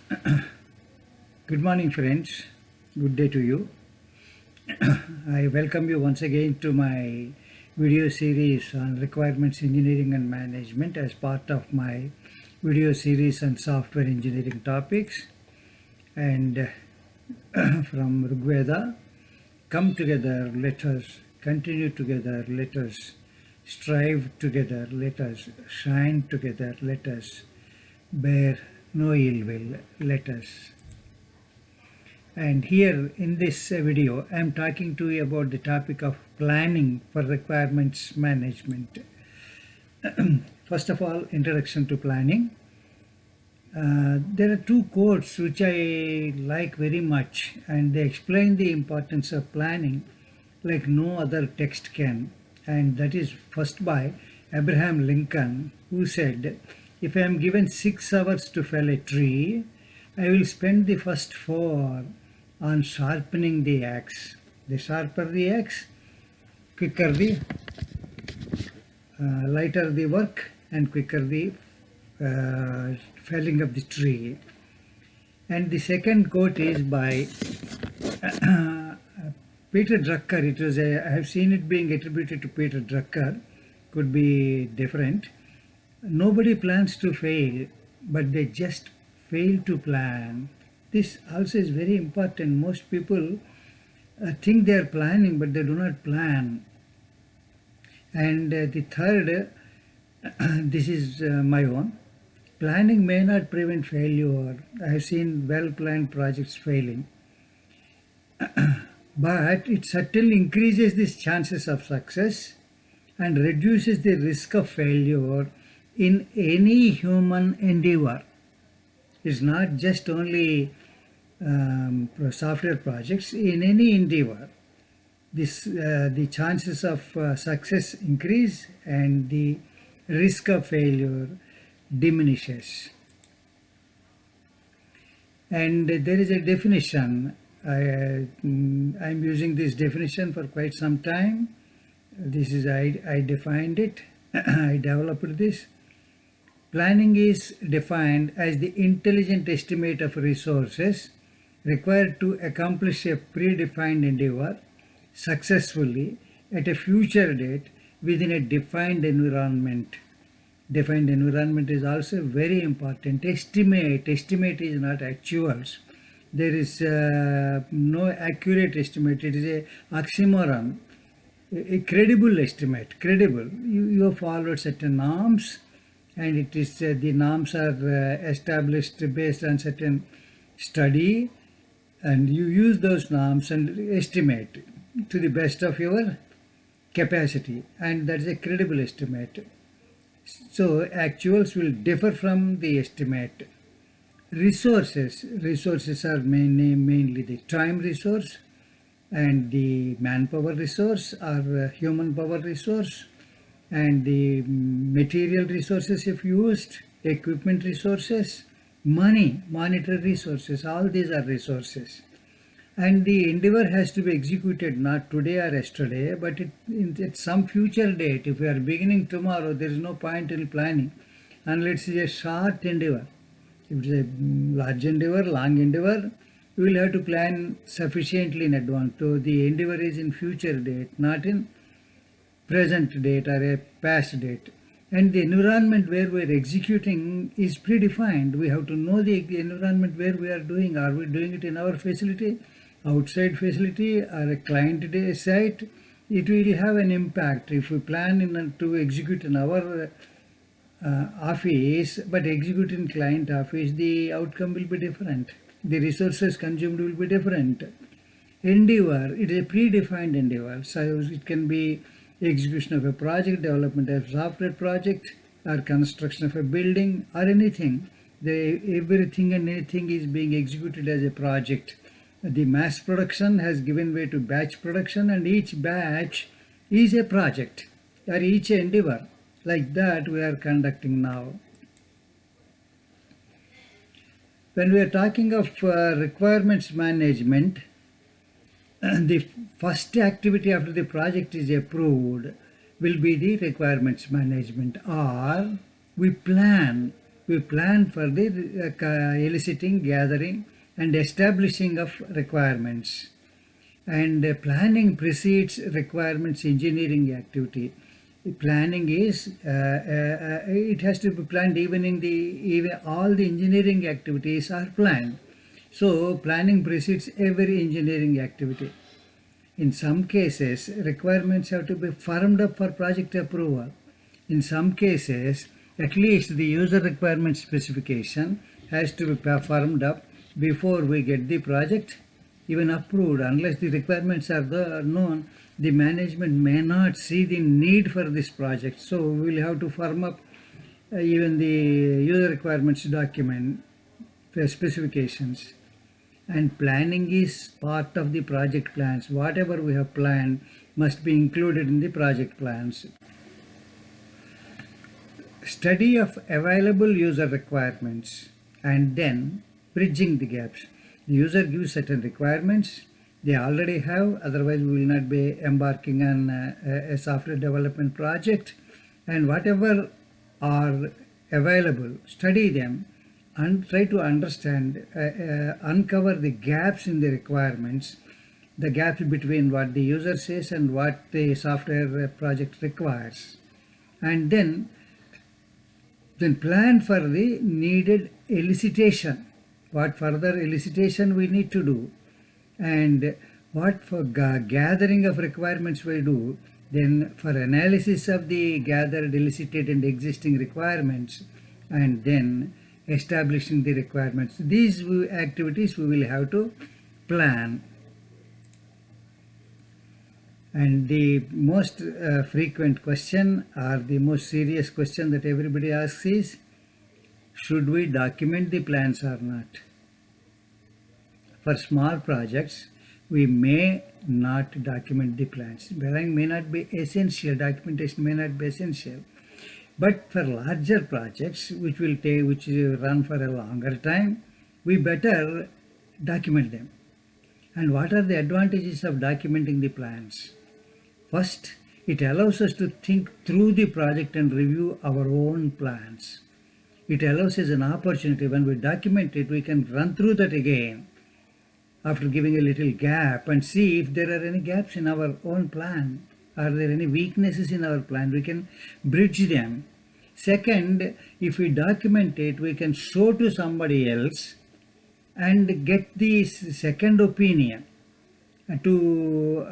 Good morning, friends. Good day to you. I welcome you once again to my video series on requirements engineering and management as part of my video series on software engineering topics. And from Rigveda, come together, let us continue together, let us strive together, let us shine together, let us bear no ill will, let us. And here in this video, I am talking to you about the topic of planning for requirements management. First of all, introduction to planning. There are two quotes which I like very much, and they explain the importance of planning like no other text can. And that is first by Abraham Lincoln, who said, "If I am given 6 hours to fell a tree, I will spend the first 4 on sharpening the axe. The sharper the axe, quicker the lighter the work and quicker the felling of the tree." And the second quote is by Peter Drucker. I have seen it being attributed to Peter Drucker. Could be different. Nobody plans to fail, but they just fail to plan. This also is very important. Most people think they are planning, but they do not plan. And the third, this is my own. Planning may not prevent failure. I have seen well-planned projects failing. But it certainly increases the chances of success and reduces the risk of failure in any human endeavor. It's not just only software projects. In any endeavor, the chances of success increase and the risk of failure diminishes. And there is a definition. I'm using this definition for quite some time. This is I defined it. I developed this. Planning is defined as the intelligent estimate of resources required to accomplish a predefined endeavor successfully at a future date within a defined environment. Defined environment is also very important. Estimate is not actuals. There is no accurate estimate. It is a oxymoron. A credible estimate. Credible. You have followed certain norms, and it is the norms are established based on certain study, and you use those norms and estimate to the best of your capacity, and that is a credible estimate. So actuals will differ from the estimate. Resources are mainly the time resource and the manpower resource or human power resource, and the material resources if used, equipment resources, money, monetary resources, all these are resources. And the endeavor has to be executed not today or yesterday, but at some future date. If we are beginning tomorrow, there is no point in planning unless it is a short endeavor. If it is a large endeavor, long endeavor, you will have to plan sufficiently in advance. So the endeavor is in future date, not in present date or a past date. And the environment where we are executing is predefined. We have to know the environment where we are doing. Are we doing it in our facility, outside facility, or a client site? It will have an impact. If we plan to execute in our office, but execute in client office, the outcome will be different. The resources consumed will be different. Endeavor, it is a predefined endeavor. So it can be execution of a project, development of a software project, or construction of a building, or anything. Everything and anything is being executed as a project. The mass production has given way to batch production, and each batch is a project or each endeavor. Like that we are conducting now. When we are talking of requirements management, the first activity after the project is approved will be the requirements management, or we plan we plan for the eliciting, gathering, and establishing of requirements. And planning precedes requirements engineering activity. Planning is it has to be planned even all the engineering activities are planned. So planning precedes every engineering activity. In some cases, requirements have to be firmed up for project approval. In some cases, at least the user requirement specification has to be firmed up before we get the project even approved. Unless the requirements are known, the management may not see the need for this project. So we will have to firm up even the user requirements document specifications. And planning is part of the project plans. Whatever we have planned must be included in the project plans. Study of available user requirements and then bridging the gaps. The user gives certain requirements they already have, otherwise we will not be embarking on a software development project. And whatever are available, study them and try to understand, uncover the gaps in the requirements, the gaps between what the user says and what the software project requires. And then plan for the needed elicitation, what further elicitation we need to do, and what for gathering of requirements we do, then for analysis of the gathered, elicited and existing requirements, and then establishing the requirements. These activities we will have to plan. And the most frequent question, or the most serious question that everybody asks is, should we document the plans or not? For small projects, we may not document the plans. Planning may not be essential, documentation may not be essential. But for larger projects, which run for a longer time, we better document them. And what are the advantages of documenting the plans? First, it allows us to think through the project and review our own plans. It allows us an opportunity. When we document it, we can run through that again after giving a little gap and see if there are any gaps in our own plan. Are there any weaknesses in our plan? We can bridge them. Second, if we document it, we can show to somebody else and get the second opinion to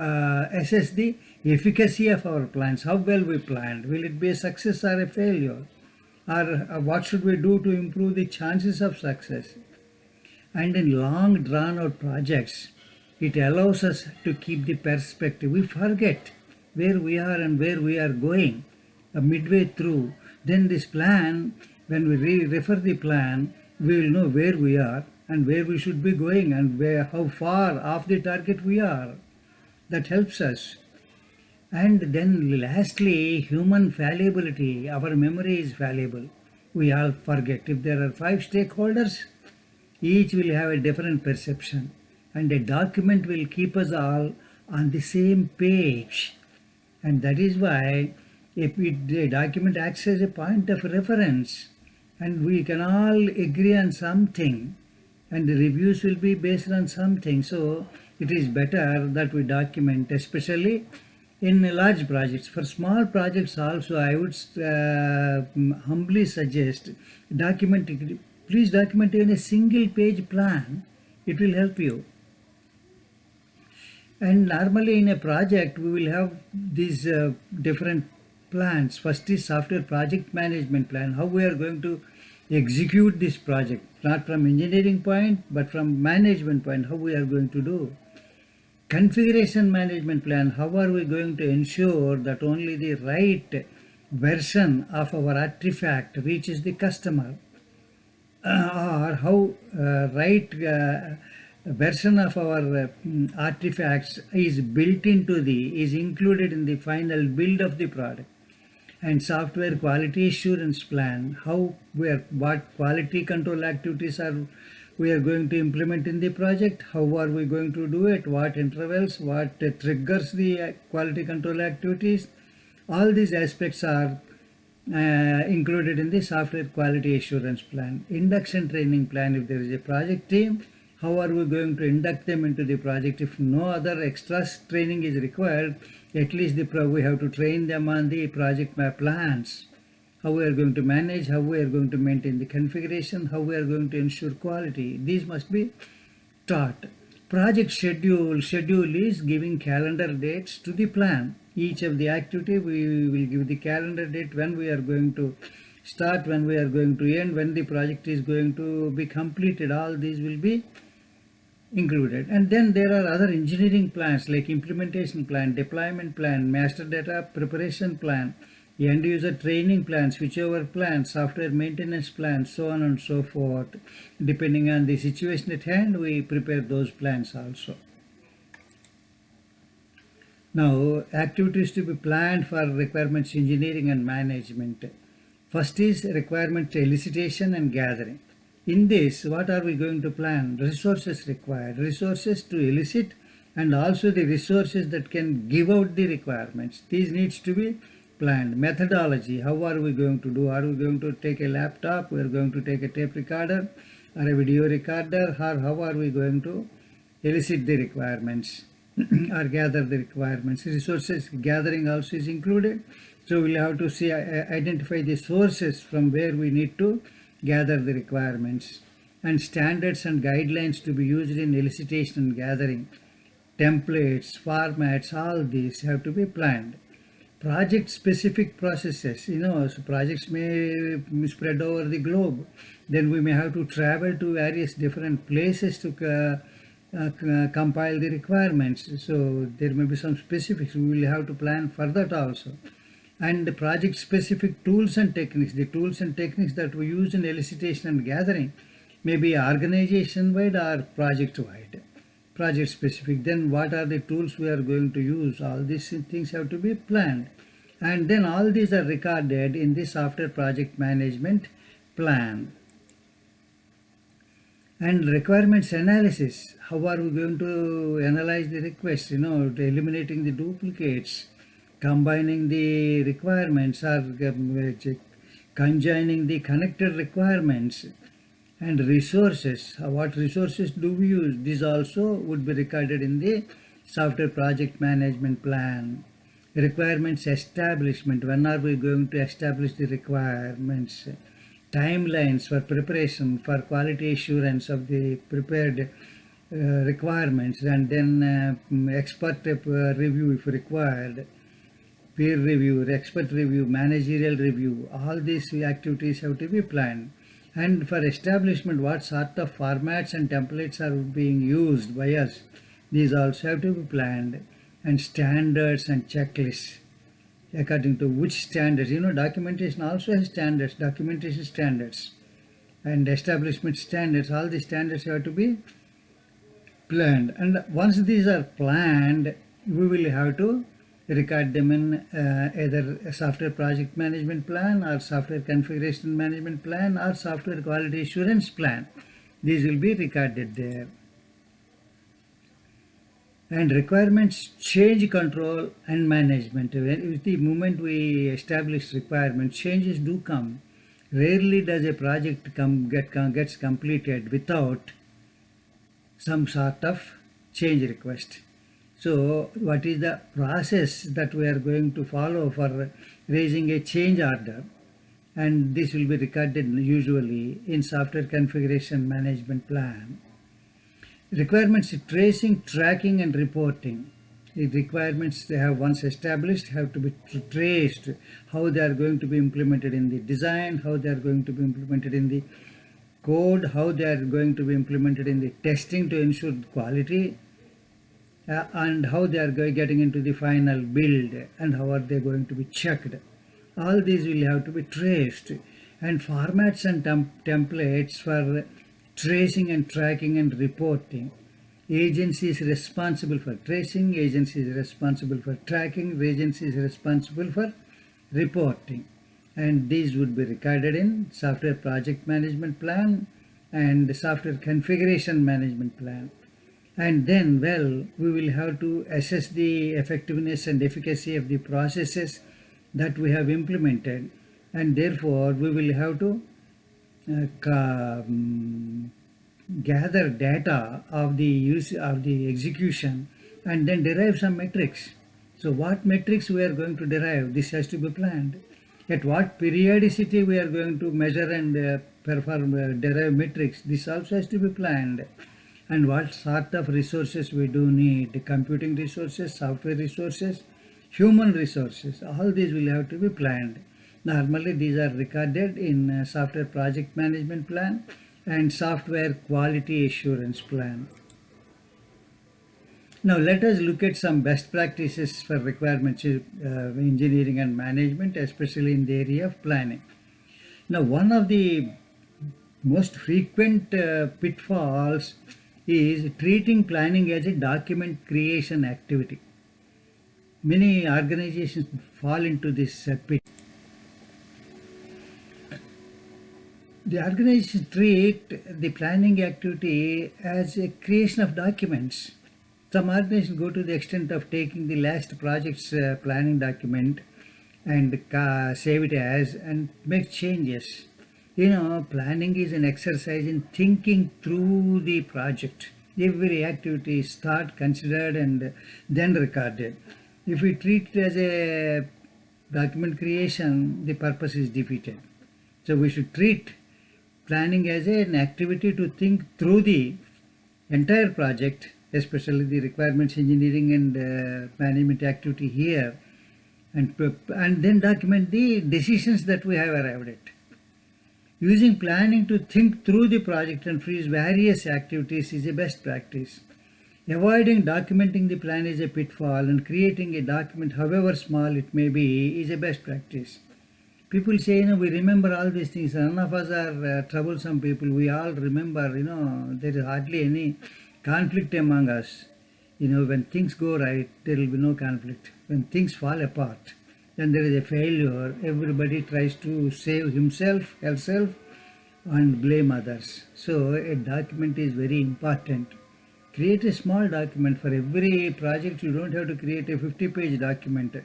assess the efficacy of our plans, how well we planned. Will it be a success or a failure? Or what should we do to improve the chances of success? And in long drawn out projects, it allows us to keep the perspective. We forget where we are and where we are going midway through. Then this plan, when we refer the plan, we will know where we are and where we should be going and how far off the target we are. That helps us. And then lastly, human fallibility. Our memory is fallible. We all forget. If there are 5 stakeholders, each will have a different perception. And a document will keep us all on the same page. And that is why the document acts as a point of reference. And we can all agree on something. And the reviews will be based on something. So it is better that we document, especially in large projects. For small projects also, I would humbly suggest please document even a single page plan. It will help you. And normally in a project, we will have these different plans. First is software project management plan, how we are going to execute this project, not from engineering point, but from management point, how we are going to do. Configuration management plan, how are we going to ensure that only the right version of our artifact reaches the customer, or how right version of our artifacts is included in the final build of the product. And software quality assurance plan, what quality control activities we are going to implement in the project, how are we going to do it, what intervals, what triggers the quality control activities. All these aspects are included in the software quality assurance plan. Induction training plan, if there is a project team, how are we going to induct them into the project? If no other extra training is required, at least we have to train them on the project plans, how we are going to manage, how we are going to maintain the configuration, how we are going to ensure quality. These must be taught. Project schedule is giving calendar dates to the plan. Each of the activity we will give the calendar date, when we are going to start, when we are going to end, when the project is going to be completed. All these will be included. And then there are other engineering plans like implementation plan, deployment plan, master data preparation plan, end user training plan, switchover plan, software maintenance plan, so on and so forth. Depending on the situation at hand, we prepare those plans also. Now, activities to be planned for requirements engineering and management. First is requirement elicitation and gathering. In this, what are we going to plan? Resources required, resources to elicit, and also the resources that can give out the requirements. These needs to be planned. Methodology, how are we going to do? Are we going to take a laptop? We are going to take a tape recorder or a video recorder, or how are we going to elicit the requirements or gather the requirements? Resources gathering also is included. So we'll have to see, identify the sources from where we need to gather the requirements, and standards and guidelines to be used in elicitation and gathering. Templates, formats, all these have to be planned. Project specific processes, so projects may spread over the globe. Then we may have to travel to various different places to compile the requirements. So there may be some specifics. We will have to plan for that also. And the project specific tools and techniques, the tools and techniques that we use in elicitation and gathering may be organization wide or project wide. Project specific, then what are the tools we are going to use? All these things have to be planned, and then all these are recorded in the software project management plan. And requirements analysis, how are we going to analyze the requests, eliminating the duplicates, combining the requirements, or conjoining the connected requirements. And resources, what resources do we use? These also would be recorded in the software project management plan. Requirements establishment, when are we going to establish the requirements? Timelines for preparation, for quality assurance of the prepared requirements, and then expert review if required, peer review, expert review, managerial review. All these activities have to be planned. And for establishment, what sort of formats and templates are being used by us, these also have to be planned. And standards and checklists, according to which standards, documentation also has standards, documentation standards and establishment standards. All the standards have to be planned. And once these are planned, we will have to record them in either a software project management plan or software configuration management plan or software quality assurance plan. These will be recorded there. And requirements change control and management. With the moment we establish requirements, changes do come. Rarely does a project gets completed without some sort of change request. So what is the process that we are going to follow for raising a change order? And this will be recorded usually in software configuration management plan. Requirements tracing, tracking and reporting. The requirements they have once established have to be traced, how they are going to be implemented in the design, how they are going to be implemented in the code, how they are going to be implemented in the testing to ensure quality, and how they are getting into the final build, and how are they going to be checked. All these will have to be traced. And formats and templates for tracing and tracking and reporting. Agency is responsible for tracing, agency is responsible for tracking, agency is responsible for reporting. And these would be recorded in software project management plan and software configuration management plan. And then, we will have to assess the effectiveness and efficacy of the processes that we have implemented. and therefore we will have to gather data of the use of the execution and then derive some metrics. So what metrics we are going to derive, this has to be planned. At what periodicity we are going to measure and perform derive metrics, this also has to be planned. And what sort of resources we do need, computing resources, software resources, human resources, all these will have to be planned. Normally these are recorded in software project management plan and software quality assurance plan. Now let us look at some best practices for requirements engineering and management, especially in the area of planning. Now one of the most frequent pitfalls is treating planning as a document creation activity. Many organizations fall into this pit. The organizations treat the planning activity as a creation of documents. Some organizations go to the extent of taking the last project's planning document and save it as and make changes. You know, planning is an exercise in thinking through the project. Every activity is thought, considered, and then recorded. If we treat it as a document creation, the purpose is defeated. So we should treat planning as an activity to think through the entire project, especially the requirements engineering and management activity here, and then document the decisions that we have arrived at. Using planning to think through the project and freeze various activities is a best practice. Avoiding documenting the plan is a pitfall, and creating a document, however small it may be, is a best practice. People say, we remember all these things. None of us are troublesome people. We all remember, there is hardly any conflict among us. When things go right, there will be no conflict. When things fall apart, then there is a failure. Everybody tries to save himself, herself, and blame others. So a document is very important. Create a small document for every project. You don't have to create a 50-page document.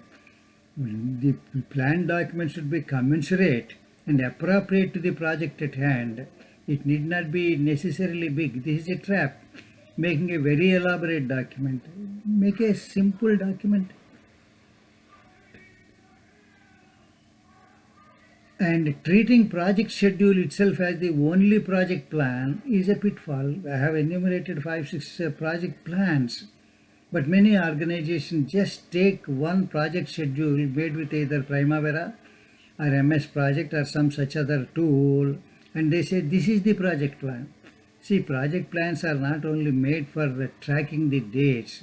The planned document should be commensurate and appropriate to the project at hand. It need not be necessarily big. This is a trap. Making a very elaborate document. Make a simple document. And treating project schedule itself as the only project plan is a pitfall. I have enumerated 5-6 project plans, but many organizations just take one project schedule made with either Primavera or MS Project or some such other tool, and they say this is the project plan. See, project plans are not only made for tracking the dates.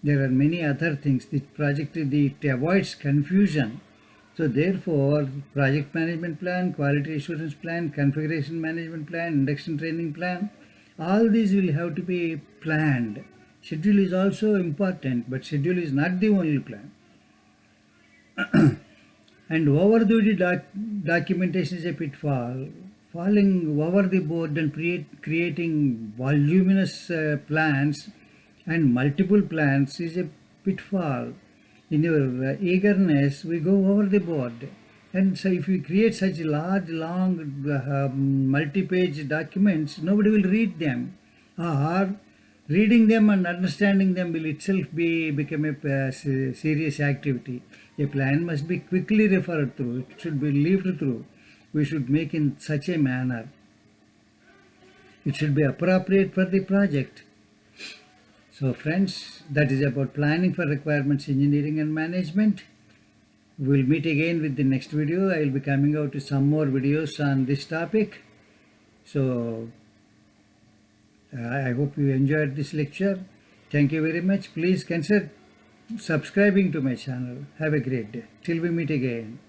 There are many other things. The project it avoids confusion. So therefore, project management plan, quality assurance plan, configuration management plan, induction training plan, all these will have to be planned. Schedule is also important, but schedule is not the only plan. And overduty documentation is a pitfall. Falling over the board and creating voluminous plans and multiple plans is a pitfall. In your eagerness, we go over the board. And so if you create such large, long, multi-page documents, nobody will read them. Or reading them and understanding them will itself become a serious activity. A plan must be quickly referred through. It should be lived through. We should make in such a manner. It should be appropriate for the project. So friends, that is about planning for requirements engineering and management. We'll meet again with the next video. I will be coming out with some more videos on this topic. So I hope you enjoyed this lecture. Thank you very much. Please consider subscribing to my channel. Have a great day. Till we meet again.